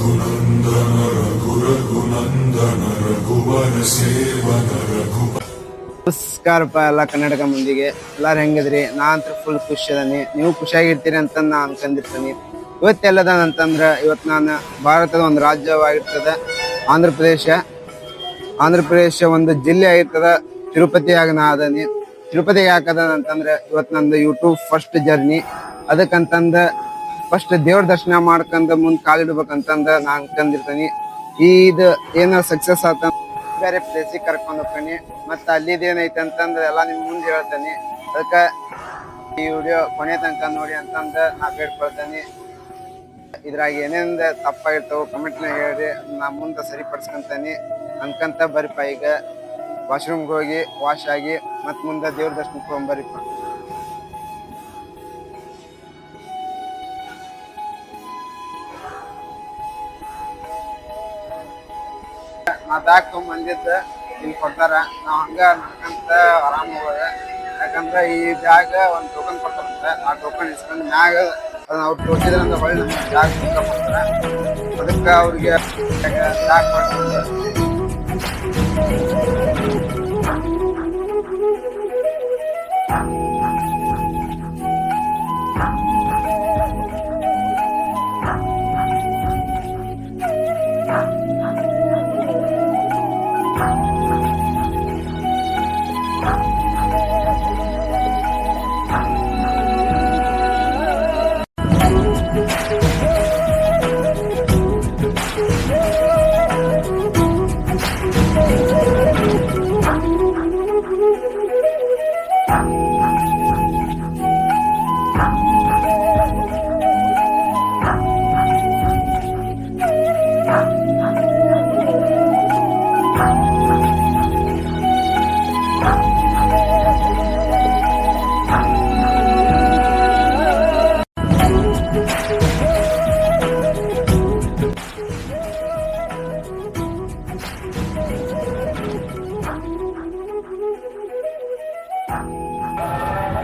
ರಘುನಂದನ ರಘುನಂದನ ರಘುವರ ಸೇವನ ರಘು. ನಮಸ್ಕಾರಪ್ಪ ಎಲ್ಲ ಕನ್ನಡಕ ಮಂದಿಗೆ. ಎಲ್ಲಾರು ಹೆಂಗಿದ್ರಿ? ನಾ ಅಂತ ಫುಲ್ ಖುಷಿ ಅದೀನಿ, ನೀವು ಖುಷಿಯಾಗಿರ್ತೀರಿ ಅಂತ ನಾ ಅನ್ಕೊಂಡಿರ್ತೀನಿ. ಇವತ್ತೆಲ್ಲದಂತಂದ್ರೆ ಇವತ್ತು ನಾನು ಭಾರತದ ಒಂದು ರಾಜ್ಯವಾಗಿರ್ತದ ಆಂಧ್ರ ಪ್ರದೇಶ ಒಂದು ಜಿಲ್ಲೆ ಆಗಿರ್ತದ ತಿರುಪತಿಯಾಗ ನಾ ಅದನಿ. ತಿರುಪತಿಗೆ ಹಾಕದಂತಂದ್ರೆ ಇವತ್ತು ನಂದು ಯೂಟ್ಯೂಬ್ ಫಸ್ಟ್ ಜರ್ನಿ. ಅದಕ್ಕಂತಂದ ಫಸ್ಟ್ ದೇವ್ರ ದರ್ಶನ ಮಾಡ್ಕೊಂಡ ಮುಂದ್ ಕಾಲಿಡ್ಬೇಕಂತಂದ ನಾ ಅನ್ಕೊಂಡಿರ್ತೀನಿ. ಇದು ಏನೋ ಸಕ್ಸಸ್ ಆತ ಬೇರೆ ಪ್ಲೇಸಿಗೆ ಕರ್ಕೊಂಡು ಹೋಗ್ತೀನಿ. ಮತ್ತೆ ಅಲ್ಲಿದ್ ಏನೈತೆ ಅಂತಂದ್ರೆ ಎಲ್ಲ ನಿಮ್ ಮುಂದೆ ಹೇಳ್ತೇನೆ. ಅದಕ್ಕೆ ಈ ವಿಡಿಯೋ ಕೊನೆ ತನಕ ನೋಡಿ ಅಂತಂದ ನಾ ಬೇಡ್ಕೊಳ್ತೇನೆ. ಇದ್ರಾಗ ಏನೇನ್ ತಪ್ಪಾಗಿರ್ತಾವ ಕಮೆಂಟ್ನಾಗ ಹೇಳ್ರಿ, ನಾ ಮುಂದೆ ಸರಿಪಡಿಸ್ಕೊಂತೇನೆ ಅನ್ಕಂತ ಬರಿಪ. ಈಗ ವಾಶ್ರೂಮ್ಗೆ ಹೋಗಿ ವಾಶ್ ಆಗಿ ಮತ್ ಮುಂದೆ ದೇವ್ರ ದರ್ಶನಕ್ಕೆ ಹೋಗ್ಬರಿಪ. ನಾ ಬ್ಯಾಗ್ ತೊಗೊಂಬಂದಿದ್ದ ಇಲ್ಲಿ ಕೊಡ್ತಾರ, ನಾವ್ ಹಂಗ ನಡ್ಕಂತ ಆರಾಮ್ ಹೋಗೋದ. ಯಾಕಂದ್ರ ಈ ಬ್ಯಾಗ್ ಒಂದ್ ಟೋಕನ್ ಕೊಡ್ತಾರಂತ, ಆ ಟೋಕನ್ ಇಸ್ಕೊಂಡ್ ಮ್ಯಾಗ ಅವ್ರು ತೋರಿಸಿದ್ರ ಅಂತ ಹೊಳ್ಳಿ ನಮ್ಗೆ ಬ್ಯಾಗ್ ಕೊಡ್ತಾರ. ಅದಕ್ಕ ಅವ್ರಿಗೆ ಬ್ಯಾಗ್ ಕೊಡ್ತಾರೆ.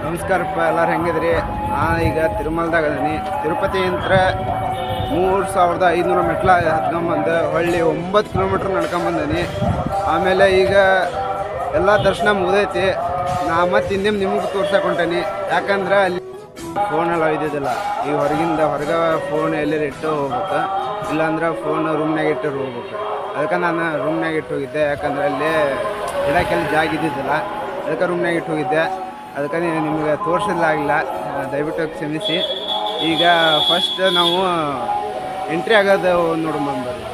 ನಮಸ್ಕಾರಪ್ಪ, ಎಲ್ಲಾರು ಹೆಂಗಿದ್ರಿ? ಈಗ ತಿರುಮಲದಾಗ ಅದೀನಿ. ತಿರುಪತಿ ಅಂತ 3500 ಮೆಟ್ಲ ಹತ್ಕೊಂಬಂದು ಹೊಳ್ಳಿ 9 ಕಿಲೋಮೀಟ್ರ್ ನಡ್ಕೊಂಬಂದೀನಿ. ಆಮೇಲೆ ಈಗ ಎಲ್ಲ ದರ್ಶನ ಮುಗ್ದೈತಿ. ನಾ ಮತ್ತೆ ನಿಮಗೆ ತೋರ್ಸಕ್ಕೆ ಹೊಂಟೇನಿ. ಯಾಕಂದ್ರೆ ಅಲ್ಲಿ ಫೋನೆಲ್ಲ ಒಯ್ದಿದ್ದಿಲ್ಲ. ಈಗ ಹೊರಗೆ ಫೋನ್ ಎಲ್ಲರೂ ಇಟ್ಟು ಹೋಗ್ಬೇಕು, ಇಲ್ಲಾಂದ್ರೆ ಫೋನ್ ರೂಮ್ನಾಗ ಇಟ್ಟು ಹೋಗ್ಬೇಕು. ಅದಕ್ಕೆ ನಾನು ರೂಮ್ನಾಗ ಇಟ್ಟು ಹೋಗಿದ್ದೆ. ಯಾಕಂದ್ರೆ ಅಲ್ಲಿ ಇಡಕ್ಕೆಲ್ಲ ಜಾಗ ಇದ್ದಿದ್ದಿಲ್ಲ, ಅದಕ್ಕೆ ರೂಮ್ನಾಗ ಇಟ್ಟು ಹೋಗಿದ್ದೆ. ಅದಕ್ಕೆ ನಿಮಗೆ ತೋರಿಸೋದಾಗಿಲ್ಲ, ದಯವಿಟ್ಟು ಕ್ಷಮಿಸಿ. ಈಗ ಫಸ್ಟ್ ನಾವು ಎಂಟ್ರಿ ಆಗೋದು ನೋಡ್ಬಂದ್ಬರ್ರಿ.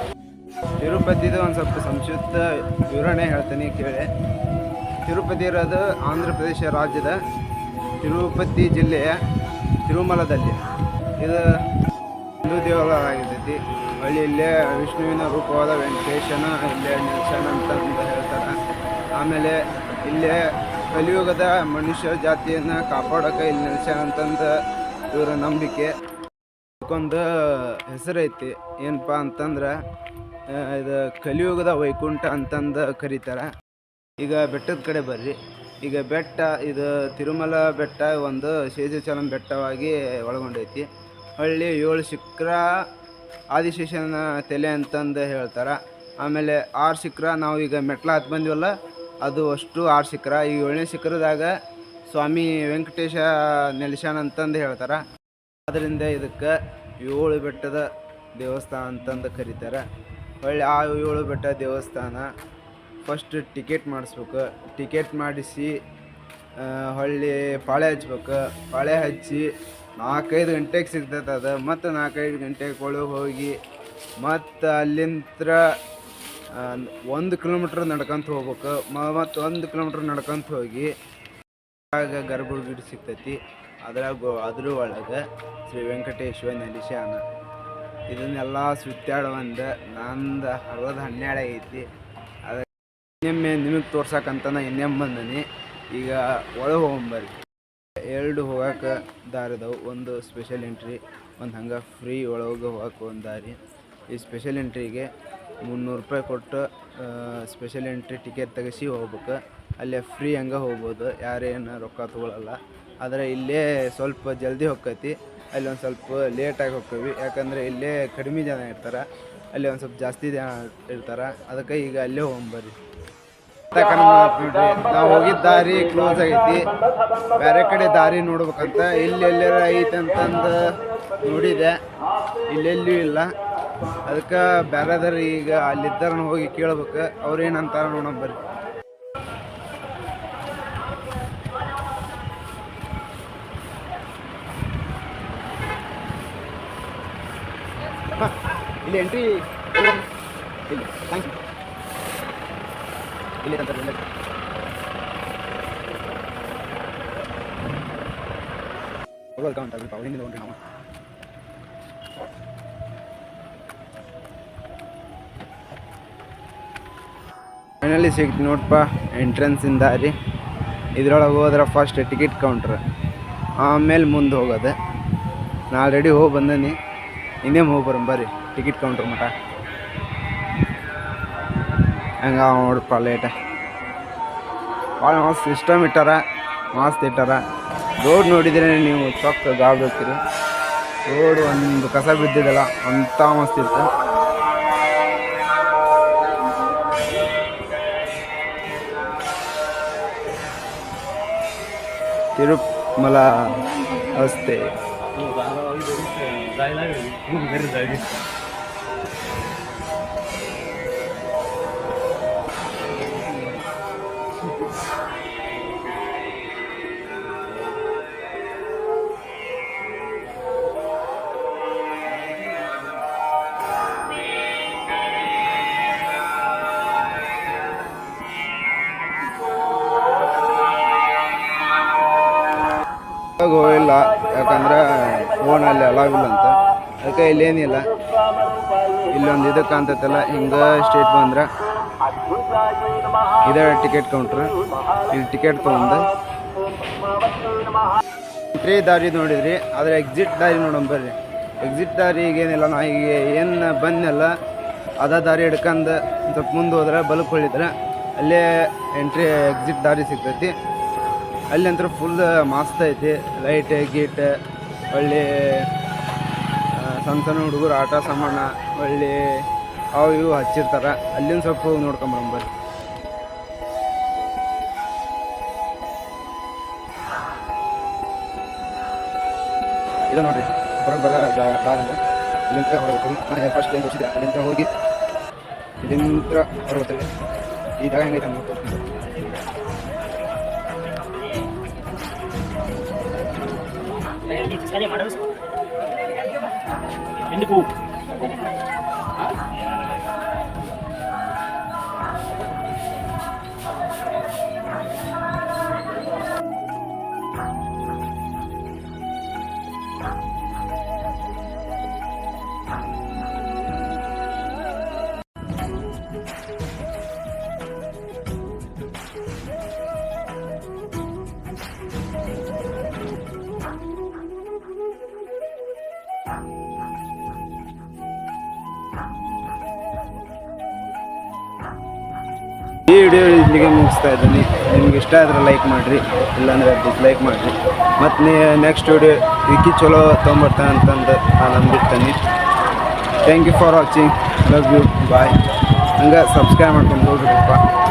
ತಿರುಪತಿದು ಒಂದು ಸ್ವಲ್ಪ ಸಂಕ್ಷಿಪ್ತ ವಿವರಣೆ ಹೇಳ್ತೀನಿ ಕೇಳಿ. ತಿರುಪತಿ ಇರೋದು ಆಂಧ್ರ ಪ್ರದೇಶ ರಾಜ್ಯದ ತಿರುಪತಿ ಜಿಲ್ಲೆಯ ತಿರುಮಲದಲ್ಲಿ. ಇದು ಹಿಂದೂ ದೇವಾಲಯ ಆಗಿರ್ತೈತಿ. ಇಲ್ಲೇ ವಿಷ್ಣುವಿನ ರೂಪವಾದ ವೆಂಕಟೇಶನ ಇಲ್ಲೇ ನಿಲ್ಸನ ಅಂತಂದು ಹೇಳ್ತಾರೆ. ಆಮೇಲೆ ಇಲ್ಲೇ ಕಲಿಯುಗದ ಮನುಷ್ಯ ಜಾತಿಯನ್ನು ಕಾಪಾಡೋಕೆ ಇಲ್ಲಿ ನಿಲ್ಸ್ಯಾನ ಅಂತಂದು ಇವರ ನಂಬಿಕೆ. ಇದಕ್ಕೊಂದು ಹೆಸರೈತಿ, ಏನಪ್ಪ ಅಂತಂದ್ರೆ ಇದು ಕಲಿಯುಗದ ವೈಕುಂಠ ಅಂತಂದು ಕರೀತಾರೆ. ಈಗ ಬೆಟ್ಟದ ಕಡೆ ಬರ್ರಿ. ಈಗ ಇದು ತಿರುಮಲ ಬೆಟ್ಟ ಒಂದು ಶೇಷಾಚಲಂ ಬೆಟ್ಟವಾಗಿ ಒಳಗೊಂಡೈತಿ. ಹಳ್ಳಿ 7 ಶಿಖರ ಆದಿಶೇಷನ ತಲೆ ಅಂತಂದು ಹೇಳ್ತಾರೆ. ಆಮೇಲೆ 6 ಶಿಖರ ನಾವು ಈಗ ಮೆಟ್ಲ ಹತ್ತು ಬಂದಿವಲ್ಲ, ಅದು ಅಷ್ಟು 6 ಶಿಖರ. ಈ 7ನೇ ಶಿಖರದಾಗ ಸ್ವಾಮಿ ವೆಂಕಟೇಶ ನೆಲೆಸ್ಯಾನ ಅಂತಂದು ಹೇಳ್ತಾರೆ. ಅದರಿಂದ ಇದಕ್ಕೆ 7 ಬೆಟ್ಟದ ದೇವಸ್ಥಾನ ಅಂತಂದು ಕರೀತಾರೆ. ಹೊಳ್ಳಿ ಆ 7 ಬೆಟ್ಟ ದೇವಸ್ಥಾನ ಫಸ್ಟ್ ಟಿಕೆಟ್ ಮಾಡಿಸ್ಬೇಕು. ಟಿಕೆಟ್ ಮಾಡಿಸಿ ಹೊಳ್ಳಿ ಪಾಳೆ ಹಚ್ಬೇಕು. ಪಾಳೆ ಹಚ್ಚಿ 4-5 ಗಂಟೆಗೆ ಸಿಗ್ತೈತೆ ಅದು. ಮತ್ತು 4-5 ಗಂಟೆಗೆ ಒಳಗೆ ಹೋಗಿ ಮತ್ತು ಅಲ್ಲಿಂದ 1 ಕಿಲೋಮೀಟ್ರ್ ನಡ್ಕೊಂತ ಹೋಗ್ಬೇಕು. ಮತ್ತು 1 ಕಿಲೋಮೀಟ್ರ್ ನಡ್ಕೊಂತ ಹೋಗಿ ಆಗ ಗರ್ಭಗುಡಿ ಸಿಗ್ತೈತಿ. ಅದ್ರ ಒಳಗೆ ಶ್ರೀ ವೆಂಕಟೇಶ್ವರ ನೆಲೆಸ್ಯಾನ. ಇದನ್ನೆಲ್ಲ ಸುತ್ತಾಡುವಂದು ನಂದು 12 ಐತಿ. ಅದ ಇನ್ನೊಮ್ಮೆ ನಿಮಗೆ ತೋರ್ಸಕ್ಕಂತ ನಾ ಇನ್ನೊಮ್ಮೆ ಬಂದೀನಿ. ಈಗ ಒಳಗೆ ಹೋಗ್ಬರ್ರಿ. 2 ಹೋಗೋಕೆ ದಾರಿ ಅದಾವೆ. ಒಂದು ಸ್ಪೆಷಲ್ ಎಂಟ್ರಿ, ಒಂದು ಹಂಗೆ ಫ್ರೀ ಒಳಗೆ ಹೋಗೋಕೆ ಒಂದು ದಾರಿ. ಈ ಸ್ಪೆಷಲ್ ಎಂಟ್ರಿಗೆ 300 ರೂಪಾಯಿ ಕೊಟ್ಟು ಸ್ಪೆಷಲ್ ಎಂಟ್ರಿ ಟಿಕೆಟ್ ತೆಗಿಸಿ ಹೋಗ್ಬೇಕು. ಅಲ್ಲೇ ಫ್ರೀ ಹಂಗೆ ಹೋಗ್ಬೋದು, ಯಾರೇನು ರೊಕ್ಕ ತೊಗೊಳಲ್ಲ. ಆದರೆ ಇಲ್ಲೇ ಸ್ವಲ್ಪ ಜಲ್ದಿ ಹೋಗ್ತೈತಿ, ಅಲ್ಲಿ ಒಂದು ಸ್ವಲ್ಪ ಲೇಟಾಗಿ ಹೋಗ್ತೀವಿ. ಯಾಕಂದರೆ ಇಲ್ಲೇ ಕಡಿಮೆ ಜನ ಇರ್ತಾರೆ. ಅಲ್ಲಿ ಒಂದು ಸ್ವಲ್ಪ ಜಾಸ್ತಿ ಜನ ಇರ್ತಾರೆ. ಅದಕ್ಕೆ ಈಗ ಅಲ್ಲೇ ಹೋಗ್ಬರ್ರಿ. ನೋಡ್ರಿ, ನಾವು ಹೋಗಿದ್ದ ದಾರಿ ಕ್ಲೋಸ್ ಆಗೈತಿ. ಬೇರೆ ಕಡೆ ದಾರಿ ನೋಡ್ಬೇಕಂತ ಎಲ್ಲೆಲ್ಲರ ಐತೆ ಅಂತಂದು ನೋಡಿದೆ, ಇಲ್ಲೆಲ್ಲೂ ಇಲ್ಲ. ಅದಕ್ಕೆ ಬೇರೆದಾರ ಈಗ ಅಲ್ಲಿದ್ದಾರ ಹೋಗಿ ಕೇಳ್ಬೇಕು, ಅವ್ರು ಏನಂತಾರ ನೋಡೋಣ ಬರ್ರಿ. ಇಲ್ಲಿ ಎಂಟ್ರಿ ಇಲ್ಲ. Thank you. ಇಲ್ಲಿ ಅಂತ ಹಿಂದಿನ ನೋಡ್ರಿ ನಾವು ಫೈನಲಿ ಸಿಗ್ತು ನೋಡಪ್ಪ ಎಂಟ್ರೆನ್ಸಿಂದ ದಾರಿ. ಇದ್ರೊಳಗೆ ಹೋದ್ರೆ ಫಸ್ಟ್ ಟಿಕೆಟ್ ಕೌಂಟ್ರ್, ಆಮೇಲೆ ಮುಂದೆ ಹೋಗೋದು. ನಾ ಆಲ್ರೆಡಿ ಹೋಗಿ ಬಂದೀನಿ, ಇನ್ನೇನು ಹೋಗಿ ಬರ್ರಿ ಟಿಕೆಟ್ ಕೌಂಟ್ರ್ ಮಟ. ಹಂಗ ನೋಡಪ್ಪ ಲೇಟ ಭಾಳ ಮಸ್ತ್ ಸಿಸ್ಟಮ್ ಇಟ್ಟಾರ, ಮಸ್ತ್ ಇಟ್ಟಾರ. ರೋಡ್ ನೋಡಿದ್ರೆ ನೀವು ಚೊಕ್ಕ ಗಾಬ್ರಿ. ರೋಡ್ ಒಂದು ಕಸ ಬಿದ್ದಿದ್ದಲ್ಲ ಅಂಥ ಮಸ್ತ್ ಇತ್ತು. ತಿರುಮಲ ರಸ್ತೆ ಹೋಗಿಲ್ಲ, ಯಾಕಂದ್ರೆ ಫೋನಲ್ಲಿ ಅಲಾವಿಲ್ಲ ಅಂತ. ಅದಕ್ಕೆ ಇಲ್ಲೇನಿಲ್ಲ. ಇಲ್ಲೊಂದು ಇದು ಕಾಣ್ತೈತಲ್ಲ, ಹಿಂಗೆ ಸ್ಟೇಟ್ ಬಂದ್ರೆ ಇದೇ ಟಿಕೆಟ್ ಕೌಂಟ್ರ್. ಇಲ್ಲಿ ಟಿಕೆಟ್ ತೊಗೊಂಡು ಎಂಟ್ರಿ ದಾರಿ ನೋಡಿದ್ರಿ, ಆದರೆ ಎಕ್ಸಿಟ್ ದಾರಿ ನೋಡೋಣ ಬರ್ರಿ. ಎಕ್ಸಿಟ್ ದಾರಿ ಈಗೇನಿಲ್ಲ, ನಾ ಈಗ ಏನು ಬಂದೆಲ್ಲ ಅದೇ ದಾರಿ ಹಿಡ್ಕೊಂಡು ಸ್ವಲ್ಪ ಮುಂದೆ ಹೋದ್ರೆ ಬಲಕ್ಕೆ ಹೊಳಿದ್ರೆ ಅಲ್ಲೇ ಎಂಟ್ರಿ ಎಕ್ಸಿಟ್ ದಾರಿ ಸಿಗ್ತೈತಿ. ಅಲ್ಲಿ ಅಂತೂ ಫುಲ್ ಮಸ್ತ್ ಐತಿ, ಲೈಟ್ ಗೀಟ್, ಒಳ್ಳೆ ಸಣ್ಣ ಸಣ್ಣ ಹುಡುಗರು ಆಟ ಸಾಮಾನ ಒಳ್ಳೆ ಅವು ಇವು ಹಚ್ಚಿರ್ತಾರೆ. ಅಲ್ಲಿಂದ ಸ್ವಲ್ಪ ಹೋಗಿ ನೋಡ್ಕೊಂಬರ್ರಿ. ಇದು ನೋಡಿರಿ ಹೊರಗೆ ಬರೋ ದಾರ. ಇಲ್ಲಿಂದ ಹೊರಬೇಕು. ನಾನು ಫಸ್ಟ್ ಟೈಮ್ ತೋರಿಸಿದೆ, ಅಲ್ಲಿಂದ ಹೋಗಿ ಇಲ್ಲಿಂದ ಹೊರಗುತ್ತೇವೆ. ಈ ಜಾಗ ಹೆಂಗೈತೆ ಅಂತ ತೋರಿಸ್ತೀನಿ. ఎందుకు ಈ ವಿಡಿಯೋ ಇಲ್ಲಿಗೆ ಮುಗಿಸ್ತಾ ಇದ್ದೀನಿ. ನಿಮ್ಗೆ ಇಷ್ಟ ಆದರೆ ಲೈಕ್ ಮಾಡಿರಿ, ಇಲ್ಲಾಂದರೆ ಡಿಸ್ಲೈಕ್ ಮಾಡಿರಿ. ಮತ್ತು ನೆಕ್ಸ್ಟ್ ವಿಡಿಯೋ ವಿಕಿ ಚಲೋ ತೊಗೊಂಬರ್ತಾನೆ ಅಂತಂದು ನಾನು ನಂಬಿರ್ತೀನಿ. Thank you for watching. Love you, bye. ಹಂಗೆ ಸಬ್ಸ್ಕ್ರೈಬ್ ಮಾಡ್ಕೊಂಡು ಹೋಗ್ಬಿಡ್ರಪ್ಪ.